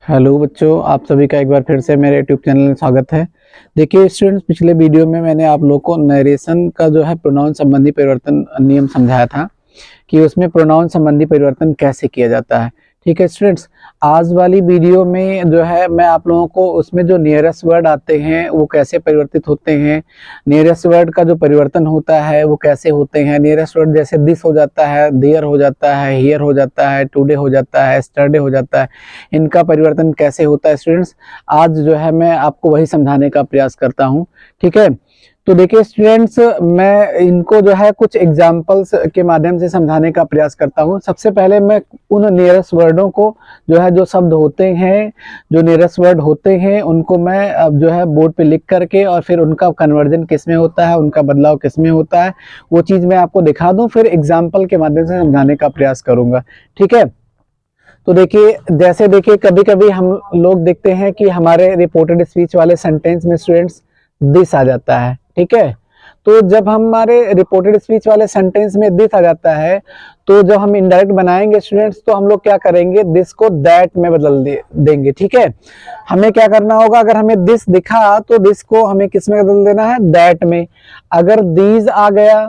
Hello बच्चों, आप सभी का एक बार फिर से मेरे यूट्यूब चैनल में स्वागत है। देखिए स्टूडेंट्स, पिछले वीडियो में मैंने आप लोग को नरेशन का जो है प्रोनाउन संबंधी परिवर्तन नियम समझाया था कि उसमें प्रोनाउन संबंधी परिवर्तन कैसे किया जाता है। ठीक है स्टूडेंट्स, आज वाली वीडियो में जो है मैं आप लोगों को उसमें जो नियरेस्ट वर्ड आते हैं वो कैसे परिवर्तित होते हैं, नियरेस्ट वर्ड का जो परिवर्तन होता है वो कैसे होते हैं। नियरेस्ट वर्ड जैसे दिस हो जाता है, देयर हो जाता है, हियर हो जाता है, टुडे हो जाता है, यस्टरडे हो जाता है, इनका परिवर्तन कैसे होता है स्टूडेंट्स, आज जो है मैं आपको वही समझाने का प्रयास करता हूँ। ठीक है, तो देखिए स्टूडेंट्स, मैं इनको जो है कुछ एग्जाम्पल्स के माध्यम से समझाने का प्रयास करता हूँ। सबसे पहले मैं उन नियरेस्ट वर्डों को जो है, जो शब्द होते हैं, जो नियरेस्ट वर्ड होते हैं, उनको मैं अब जो है बोर्ड पे लिख करके और फिर उनका कन्वर्जन किस में होता है, उनका बदलाव किस में होता है, वो चीज़ मैं आपको दिखा दूँ, फिर एग्जाम्पल के माध्यम से समझाने का प्रयास करूँगा। ठीक है, तो देखिए जैसे देखिए कभी कभी हम लोग देखते हैं कि हमारे रिपोर्टेड स्पीच वाले सेंटेंस में स्टूडेंट्स दिस आ जाता है। ठीक है, तो जब हमारे रिपोर्टेड स्पीच वाले सेंटेंस में दिस आ जाता है, तो जब हम इनडायरेक्ट बनाएंगे स्टूडेंट्स, तो हम लोग क्या करेंगे, दिस को दैट में बदल देंगे। ठीक है, हमें क्या करना होगा, अगर हमें दिस दिखा तो दिस को हमें किस में बदल देना है, दैट में। अगर दीज आ गया,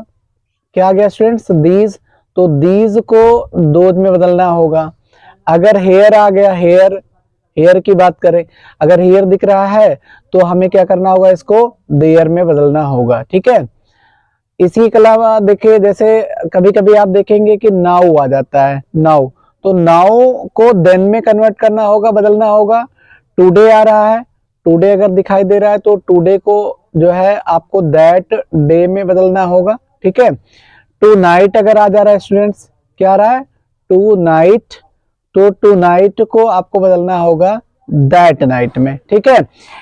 क्या आ गया स्टूडेंट्स, दीज, तो दीज को दोज में बदलना होगा। अगर हेयर आ गया, हेयर, हेयर की बात करें, अगर हेयर दिख रहा है तो हमें क्या करना होगा, इसको देयर में बदलना होगा। ठीक है, इसी के अलावा देखिए जैसे कभी कभी आप देखेंगे कि नाउ आ जाता है, नाउ, तो नाउ को देन में कन्वर्ट करना होगा, बदलना होगा। टुडे आ रहा है, टुडे अगर दिखाई दे रहा है तो टुडे को जो है आपको दैट डे में बदलना होगा। ठीक है, टू नाइट अगर आ जा रहा है स्टूडेंट्स, क्या आ रहा है, टू नाइट, तो टू नाइट को आपको बदलना होगा दैट नाइट में। ठीक है,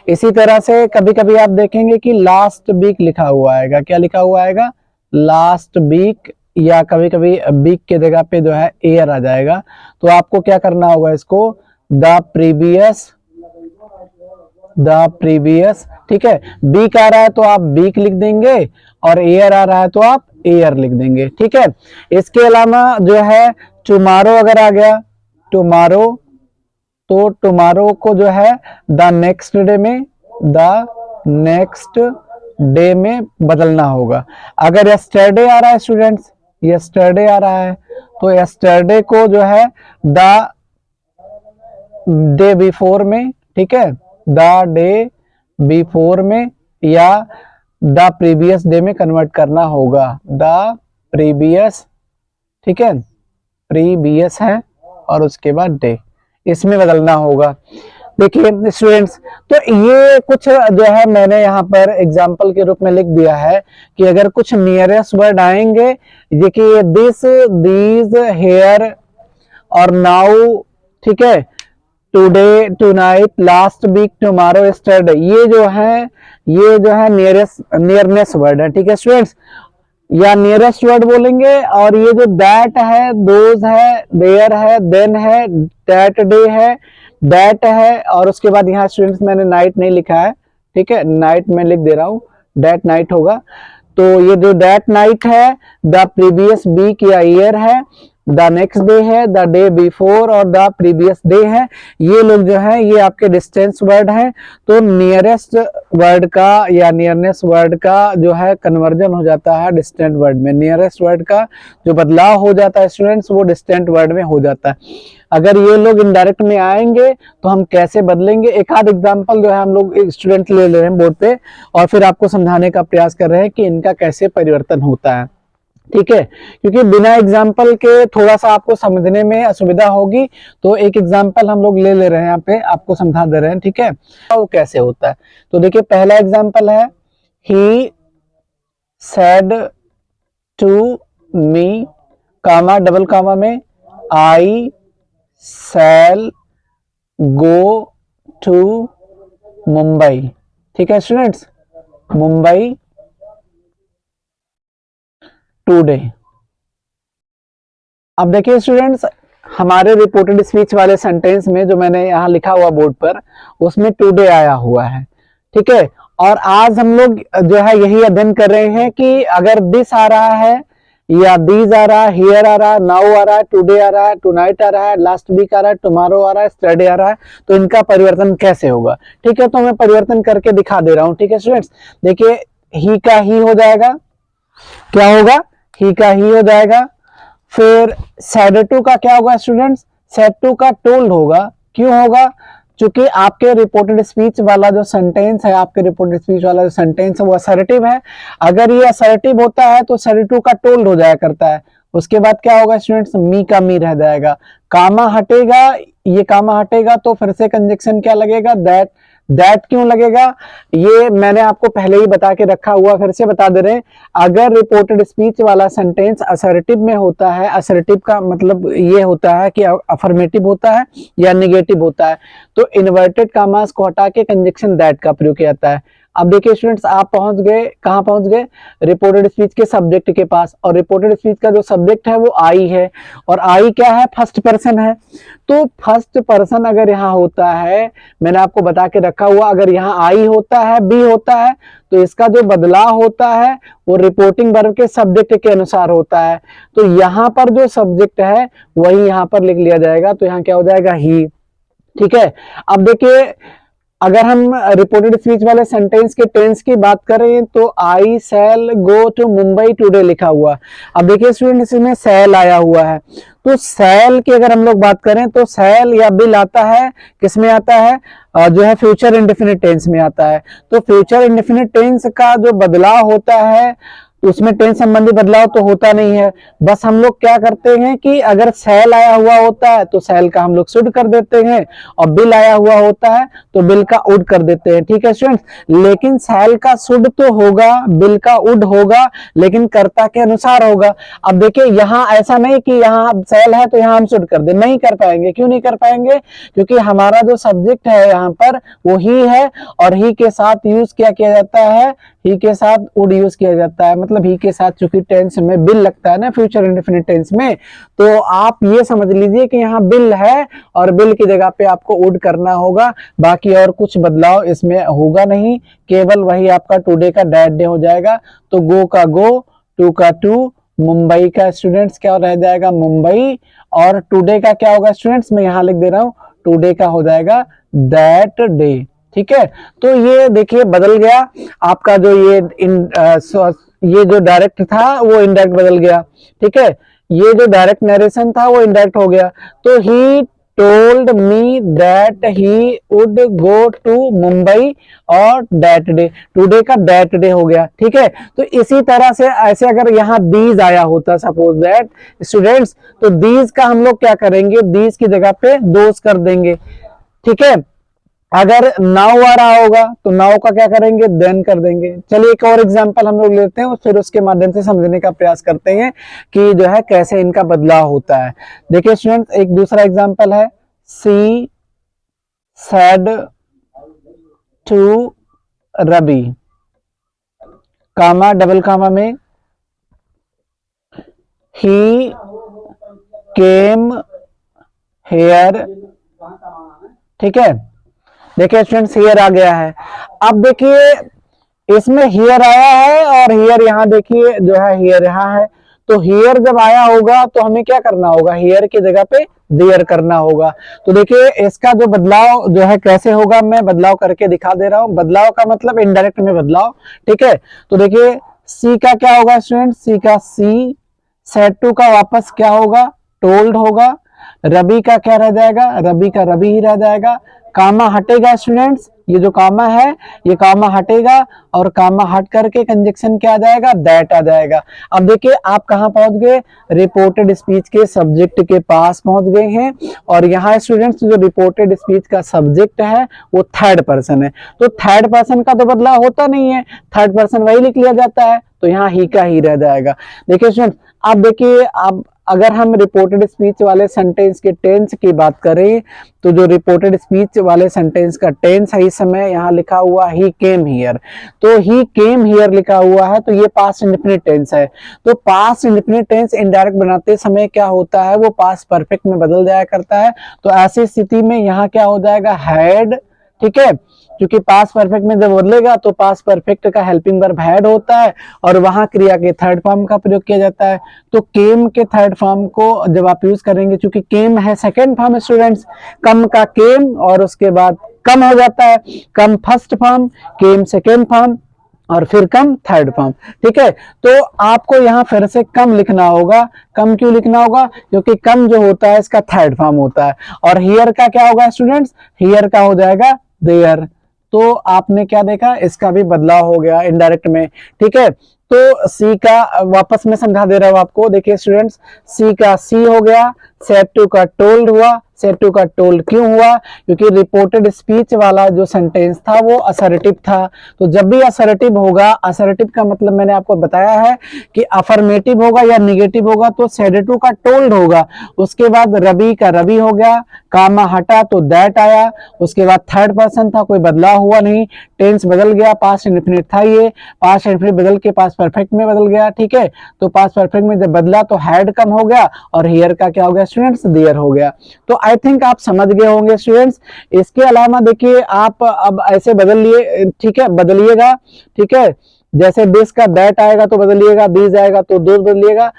इसी तरह से कभी कभी आप देखेंगे कि लास्ट वीक लिखा हुआ आएगा, क्या लिखा हुआ आएगा, लास्ट वीक, या कभी कभी वीक के जगह पे जो है ईयर आ जाएगा, तो आपको क्या करना होगा, इसको द प्रीवियस, द प्रीवियस। ठीक है, वीक आ रहा है तो आप वीक लिख देंगे और ईयर आ रहा है तो आप ईयर लिख देंगे। ठीक है, इसके अलावा जो है टुमारो अगर आ गया, टुमारो, तो टुमारो को जो है द नेक्स्ट डे में, द नेक्स्ट डे में बदलना होगा। अगर यस्टरडे आ रहा है स्टूडेंट्स, यस्टरडे आ रहा है तो यस्टरडे को जो है द डे बिफोर में, ठीक है, द डे बिफोर में या द प्रीवियस डे में कन्वर्ट करना होगा, द प्रीवियस। ठीक है, प्रीवियस है और उसके बाद डे, इसमें बदलना होगा। देखिए स्टूडेंट्स, तो ये कुछ जो है मैंने यहाँ पर एग्जाम्पल के रूप में लिख दिया है कि अगर कुछ नियरेस्ट वर्ड आएंगे, देखिए दिस, दीज, हेयर और नाउ, ठीक है, today, tonight, last week, tomorrow, yesterday, ये जो है नियरनेस वर्ड है। ठीक है स्टूडेंट्स, या नियरेस्ट वर्ड बोलेंगे, और ये जो दैट है, दोज है, देयर है, देन है, दैट डे है, दैट है, और उसके बाद यहाँ स्टूडेंट्स मैंने नाइट नहीं लिखा है। ठीक है, नाइट में लिख दे रहा हूँ, दैट नाइट होगा। तो ये जो दैट नाइट है, द प्रीवियस वीक या ईयर है, द नेक्स्ट डे है, द डे बिफोर और द प्रीवियस डे है, ये लोग जो है ये आपके डिस्टेंस वर्ड हैं। तो नियरेस्ट वर्ड का या नियरनेस वर्ड का जो है कन्वर्जन हो जाता है डिस्टेंट वर्ड में। नियरेस्ट वर्ड का जो बदलाव हो जाता है स्टूडेंट्स, वो डिस्टेंट वर्ड में हो जाता है। अगर ये लोग इनडायरेक्ट में आएंगे तो हम कैसे बदलेंगे, एक आध एग्जाम्पल जो है हम लोग स्टूडेंट ले रहे हैं बोर्ड पे, और फिर आपको समझाने का प्रयास कर रहे हैं कि इनका कैसे परिवर्तन होता है। ठीक है, क्योंकि बिना एग्जाम्पल के थोड़ा सा आपको समझने में असुविधा होगी, तो एक एग्जाम्पल हम लोग ले रहे हैं यहाँ पे, आपको समझा दे रहे हैं। ठीक है, वो कैसे होता है, तो देखिए पहला एग्जाम्पल है, he said to me, comma double comma में, I shell go to Mumbai. ठीक है स्टूडेंट्स, मुंबई टुडे। अब देखिए स्टूडेंट्स, हमारे रिपोर्टेड स्पीच वाले सेंटेंस में जो मैंने यहाँ लिखा हुआ बोर्ड पर, उसमें टुडे आया हुआ है। ठीक है, और आज हम लोग जो है यही अध्ययन कर रहे हैं कि अगर दिस आ रहा है या दीज आ रहा है, हियर आ रहा है, नाउ आ रहा है, टुडे आ रहा है, टुनाइट आ रहा है, लास्ट वीक आ रहा है, टुमारो आ रहा है, स्टरडे आ रहा है, तो इनका परिवर्तन कैसे होगा। ठीक है, तो मैं परिवर्तन करके दिखा दे रहा हूं। ठीक है स्टूडेंट्स, देखिए ही का ही हो जाएगा, क्या होगा, ही का ही हो जाएगा। फिर सेड टू का क्या होगा स्टूडेंट्स, सेड टू का टोल्ड होगा। क्यों होगा, क्योंकि आपके रिपोर्टेड स्पीच वाला जो सेंटेंस है, आपके रिपोर्टेड स्पीच वाला जो सेंटेंस है वो असर्टिव है। अगर ये असर्टिव होता है तो सेड टू का टोल्ड हो जाया करता है। उसके बाद क्या होगा स्टूडेंट्स, मी का मी रह जाएगा, कामा हटेगा, ये कामा हटेगा तो फिर से कंजक्शन क्या लगेगा, दैट। दैट क्यों लगेगा, ये मैंने आपको पहले ही बता के रखा हुआ, फिर से बता दे रहे हैं। अगर रिपोर्टेड स्पीच वाला सेंटेंस असर्टिव में होता है, असर्टिव का मतलब ये होता है कि अफर्मेटिव होता है या निगेटिव होता है, तो इन्वर्टेड कामास को हटा के कंजक्शन दैट का प्रयोग किया जाता है। अब देखिए स्टूडेंट्स, आप पहुंच गए, कहां पहुंच गए, रिपोर्टेड स्पीच के सब्जेक्ट के पास, और रिपोर्टेड स्पीच का जो सब्जेक्ट है वो आई है, और आई क्या है, फर्स्ट पर्सन है। तो फर्स्ट पर्सन अगर यहाँ होता है, मैंने आपको बता के रखा हुआ, अगर यहाँ आई होता है, बी होता है, तो इसका जो बदलाव होता है वो रिपोर्टिंग वर्ब के सब्जेक्ट के अनुसार होता है। तो यहाँ पर जो सब्जेक्ट है वही यहाँ पर लिख लिया जाएगा, तो यहाँ क्या हो जाएगा, ही। ठीक है, अब देखिए अगर हम रिपोर्टेड स्पीच वाले सेंटेंस के टेंस की बात करें तो आई शैल गो टू मुंबई टुडे लिखा हुआ। अब देखिए स्टूडेंट, इसमें शैल आया हुआ है, तो शैल की अगर हम लोग बात करें तो शैल या बिल आता है, किसमें आता है, जो है फ्यूचर इंडेफिनिट टेंस में आता है। तो फ्यूचर इंडेफिनिट टेंस का जो बदलाव होता है उसमें टेंस संबंधी बदलाव तो होता नहीं है। बस हम लोग क्या करते हैं कि अगर सेल आया हुआ होता है तो सेल का हम लोग शुड कर देते हैं, और बिल आया हुआ होता है तो बिल का उड कर देते हैं। ठीक है स्टूडेंट्स, लेकिन सेल का शुड तो होगा, बिल का उड होगा, लेकिन कर्ता के अनुसार होगा। अब देखिए यहाँ ऐसा नहीं कि यहाँ सेल है तो यहाँ हम शुड कर दे, नहीं कर पाएंगे। क्यों नहीं कर पाएंगे, क्योंकि हमारा जो सब्जेक्ट है यहाँ पर वो ही है, और ही के साथ यूज क्या किया जाता है, ही के साथ उड यूज किया जाता है। मतलब ही के साथ चूंकि टेंस में बिल लगता है ना फ्यूचर इंडेफिनिट टेंस में, तो आप ये समझ लीजिए कि यहाँ बिल है और बिल की जगह पे आपको उड करना होगा। बाकी और कुछ बदलाव इसमें होगा नहीं, केवल वही आपका टुडे का दैट डे हो जाएगा। तो गो का गो, टू का टू, मुंबई का स्टूडेंट्स क्या रह जाएगा, मुंबई, और टुडे का क्या होगा स्टूडेंट्स, मैं यहाँ लिख दे रहा हूँ, टुडे का हो जाएगा दैट डे। ठीक है, तो ये देखिए बदल गया आपका जो ये जो डायरेक्ट था वो इनडायरेक्ट बदल गया। ठीक है, ये जो डायरेक्ट नरेशन था वो इनडायरेक्ट हो गया। तो he told me that he would go to Mumbai, और दैट डे, टुडे का दैट डे हो गया। ठीक है, तो इसी तरह से ऐसे अगर यहाँ दीज आया होता सपोज दैट स्टूडेंट्स, तो दीज का हम लोग क्या करेंगे, दीज की जगह पे दोज कर देंगे। ठीक है, अगर नाउ आ रहा होगा तो नाउ का क्या करेंगे, देन कर देंगे। चलिए एक और एग्जांपल हम लोग लेते हैं और फिर उसके माध्यम से समझने का प्रयास करते हैं कि जो है कैसे इनका बदलाव होता है। देखिए स्टूडेंट्स, एक दूसरा एग्जांपल है, she said to Ravi, comma double comma में, ही केम हेयर। ठीक है, देखिए स्टूडेंट्स हियर आ गया है। अब देखिए इसमें हियर आया है और हियर यहाँ देखिए जो है हियर यहाँ है, तो हियर जब आया होगा तो हमें क्या करना होगा, हियर की जगह पे देयर करना होगा। तो देखिए इसका जो बदलाव जो है कैसे होगा, मैं बदलाव करके दिखा दे रहा हूँ। बदलाव का मतलब इनडायरेक्ट में बदलाव। ठीक है, तो देखिए सी का क्या होगा स्टूडेंट, सी का सी, सेड टू का वापस क्या होगा, टोल्ड होगा, रवि का क्या रह जाएगा, रवि का रवि ही रह जाएगा। कामा हटेगा स्टूडेंट्स, ये जो कामा है ये कामा हटेगा, और कामा हट करके कंजक्शन क्या आ जाएगा, दैट आ जाएगा। अब देखिए आप कहां पहुंच गए, रिपोर्टेड स्पीच के सब्जेक्ट के पास पहुंच गए हैं, और यहाँ स्टूडेंट्स जो रिपोर्टेड स्पीच का सब्जेक्ट है वो थर्ड पर्सन है, तो थर्ड पर्सन का तो बदलाव होता नहीं है, थर्ड पर्सन वही लिख लिया जाता है, तो यहाँ ही का ही रह जाएगा। देखिए स्टूडेंट्स, आप देखिए अब अगर हम रिपोर्टेड स्पीच वाले सेंटेंस के टेंस की बात करें तो जो रिपोर्टेड स्पीच वाले सेंटेंस का टेंस है इस समय यहाँ लिखा हुआ ही केम हियर, तो ही केम हियर लिखा हुआ है, तो ये पास्ट इंडेफिनिट टेंस है। तो पास्ट इंडेफिनिट टेंस इनडायरेक्ट बनाते समय क्या होता है, वो पास्ट परफेक्ट में बदल जाया करता है। तो ऐसी स्थिति में यहाँ क्या हो जाएगा, हैड। ठीक है, क्योंकि पास्ट परफेक्ट में जब बदलेगा तो पास्ट परफेक्ट का हेल्पिंग वर्ब हैड होता है और वहां क्रिया के थर्ड फॉर्म का प्रयोग किया जाता है। तो केम के थर्ड फॉर्म को जब आप यूज करेंगे, क्योंकि केम है सेकेंड फॉर्म स्टूडेंट्स, कम का केम और उसके बाद कम हो जाता है, कम फर्स्ट फॉर्म, केम सेकेंड फॉर्म और फिर कम थर्ड फॉर्म। ठीक है, तो आपको यहाँ फिर से कम लिखना होगा। कम क्यों लिखना होगा? क्योंकि कम जो होता है इसका थर्ड फॉर्म होता है। और हियर का क्या होगा स्टूडेंट्स? हियर का हो जाएगा देयर। तो आपने क्या देखा, इसका भी बदलाव हो गया इनडायरेक्ट में। ठीक है, तो सी का वापस में समझा दे रहा हूं आपको। देखिए स्टूडेंट्स, सी का सी हो गया, सेड टू का टोल्ड हुआ। सेड टू का टोल्ड क्यों हुआ? क्योंकि रिपोर्टेड स्पीच वाला जो सेंटेंस था वो असर्टिव था। तो जब भी असर्टिव होगा, असर्टिव का मतलब मैंने आपको बताया है कि अफर्मेटिव होगा या निगेटिव होगा तो सेड टू का टोल्ड होगा। उसके बाद रवि का रवि हो गया, कामा हटा तो दैट आया। उसके बाद थर्ड पर्सन था, कोई बदलाव हुआ नहीं, टेंस बदल गया, पास्ट इंडेफिनिट था ये, पास्ट इंडेफिनिट बदल के पास्ट परफेक्ट में बदल गया। ठीक है, तो पास्ट परफेक्ट में जब बदला तो हैड कम हो गया और हियर का क्या हो गया स्टूडेंट्स? देयर हो गया। तो आई थिंक आप समझ गए होंगे स्टूडेंट्स। इसके अलावा देखिए आप अब ऐसे बदल लिए, ठीक है, बदलिएगा। ठीक है, जैसे दिस का दैट आएगा तो बदलिएगा, दीज आएगा तो दो बदलिएगा।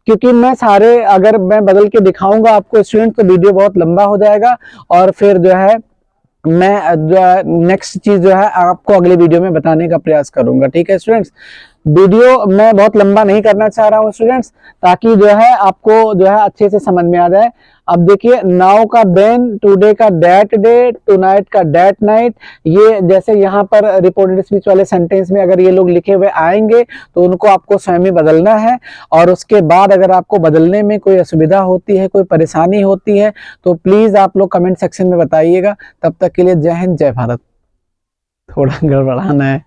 क्योंकि मैं सारे अगर मैं बदल के दिखाऊंगा आपको स्टूडेंट तो वीडियो बहुत लंबा हो जाएगा और फिर जो है मैं जो है नेक्स्ट चीज जो है आपको अगले वीडियो में बताने का प्रयास करूंगा। ठीक है स्टूडेंट्स, वीडियो मैं बहुत लंबा नहीं करना चाह रहा हूँ स्टूडेंट्स, ताकि जो है आपको जो है अच्छे से समझ में आ जाए। अब देखिए, नाउ का देन, टुडे का दैट डे, टुनाइट का दैट नाइट, ये जैसे यहाँ पर रिपोर्टेड स्पीच वाले सेंटेंस में अगर ये लोग लिखे हुए आएंगे तो उनको आपको स्वयं ही बदलना है। और उसके बाद अगर आपको बदलने में कोई असुविधा होती है, कोई परेशानी होती है तो प्लीज आप लोग कमेंट सेक्शन में बताइएगा। तब तक के लिए जय हिंद, जय भारत। थोड़ा गड़बड़ाना है।